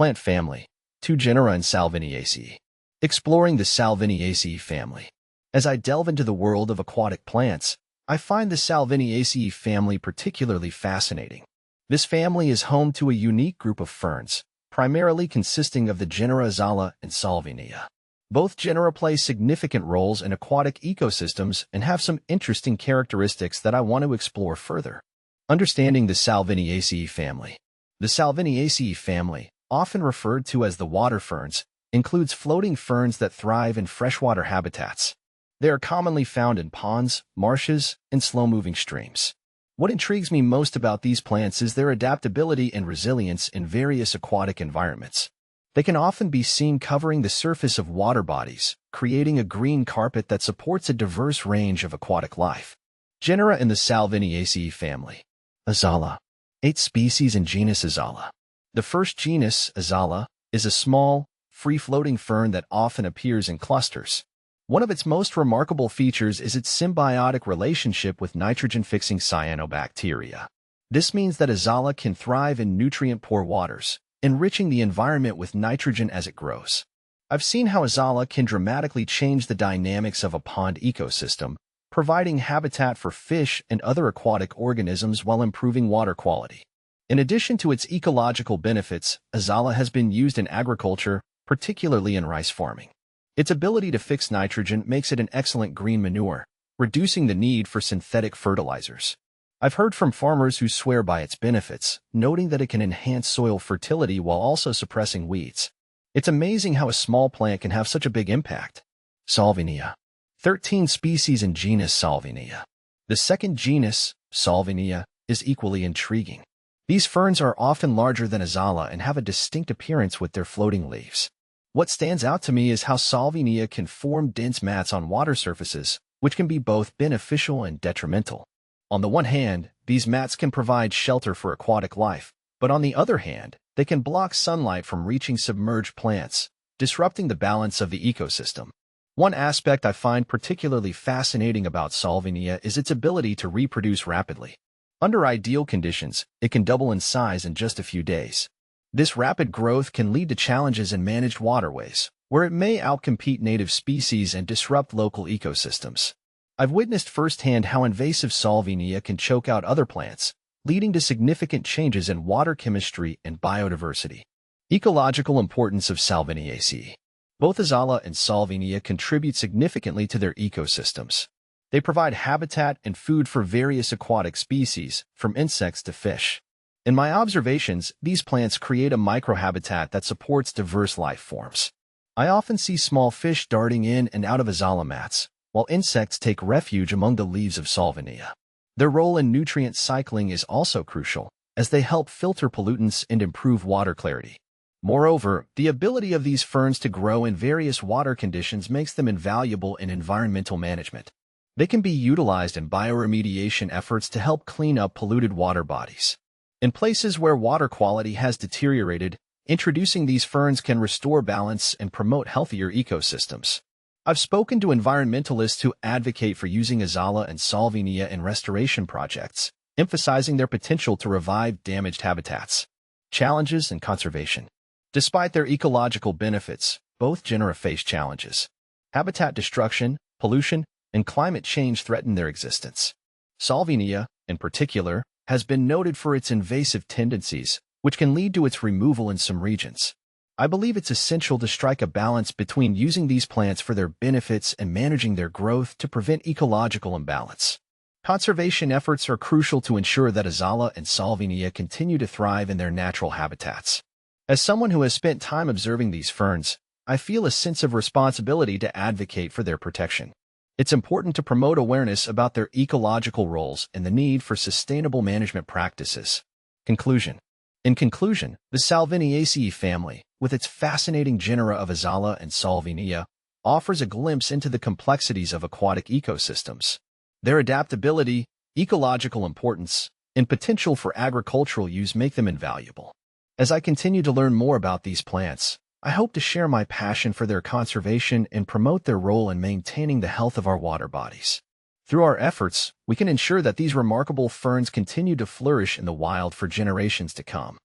Plant family, 2 genera and Salviniaceae. Exploring the Salviniaceae family. As I delve into the world of aquatic plants, I find the Salviniaceae family particularly fascinating. This family is home to a unique group of ferns, primarily consisting of the genera Azala and Salvinia. Both genera play significant roles in aquatic ecosystems and have some interesting characteristics that I want to explore further. Understanding the Salviniaceae family. The Salviniaceae family, often referred to as the water ferns, includes floating ferns that thrive in freshwater habitats. They are commonly found in ponds, marshes, and slow-moving streams. What intrigues me most about these plants is their adaptability and resilience in various aquatic environments. They can often be seen covering the surface of water bodies, creating a green carpet that supports a diverse range of aquatic life. Genera in the Salviniaceae family. Azala. 8 species in genus Azala. The first genus, Azala, is a small, free-floating fern that often appears in clusters. One of its most remarkable features is its symbiotic relationship with nitrogen-fixing cyanobacteria. This means that Azala can thrive in nutrient-poor waters, enriching the environment with nitrogen as it grows. I've seen how Azala can dramatically change the dynamics of a pond ecosystem, providing habitat for fish and other aquatic organisms while improving water quality. In addition to its ecological benefits, Azala has been used in agriculture, particularly in rice farming. Its ability to fix nitrogen makes it an excellent green manure, reducing the need for synthetic fertilizers. I've heard from farmers who swear by its benefits, noting that it can enhance soil fertility while also suppressing weeds. It's amazing how a small plant can have such a big impact. Salvinia. 13 species in genus Salvinia. The second genus, Salvinia, is equally intriguing. These ferns are often larger than Azala and have a distinct appearance with their floating leaves. What stands out to me is how Salvinia can form dense mats on water surfaces, which can be both beneficial and detrimental. On the one hand, these mats can provide shelter for aquatic life, but on the other hand, they can block sunlight from reaching submerged plants, disrupting the balance of the ecosystem. One aspect I find particularly fascinating about Salvinia is its ability to reproduce rapidly. Under ideal conditions, it can double in size in just a few days. This rapid growth can lead to challenges in managed waterways, where it may outcompete native species and disrupt local ecosystems. I've witnessed firsthand how invasive Salvinia can choke out other plants, leading to significant changes in water chemistry and biodiversity. Ecological importance of Salviniaceae. Both Azala and Salvinia contribute significantly to their ecosystems. They provide habitat and food for various aquatic species, from insects to fish. In my observations, these plants create a microhabitat that supports diverse life forms. I often see small fish darting in and out of Azala mats, while insects take refuge among the leaves of Salvinia. Their role in nutrient cycling is also crucial, as they help filter pollutants and improve water clarity. Moreover, the ability of these ferns to grow in various water conditions makes them invaluable in environmental management. They can be utilized in bioremediation efforts to help clean up polluted water bodies. In places where water quality has deteriorated, introducing these ferns can restore balance and promote healthier ecosystems. I've spoken to environmentalists who advocate for using Azala and Salvinia in restoration projects, emphasizing their potential to revive damaged habitats. Challenges and conservation. Despite their ecological benefits, both genera face challenges. Habitat destruction, pollution, and climate change threaten their existence. Salvinia, in particular, has been noted for its invasive tendencies, which can lead to its removal in some regions. I believe it's essential to strike a balance between using these plants for their benefits and managing their growth to prevent ecological imbalance. Conservation efforts are crucial to ensure that Azala and Salvinia continue to thrive in their natural habitats. As someone who has spent time observing these ferns, I feel a sense of responsibility to advocate for their protection. It's important to promote awareness about their ecological roles and the need for sustainable management practices. Conclusion. In conclusion, the Salviniaceae family, with its fascinating genera of Azala and Salvinia, offers a glimpse into the complexities of aquatic ecosystems. Their adaptability, ecological importance, and potential for agricultural use make them invaluable. As I continue to learn more about these plants, I hope to share my passion for their conservation and promote their role in maintaining the health of our water bodies. Through our efforts, we can ensure that these remarkable ferns continue to flourish in the wild for generations to come.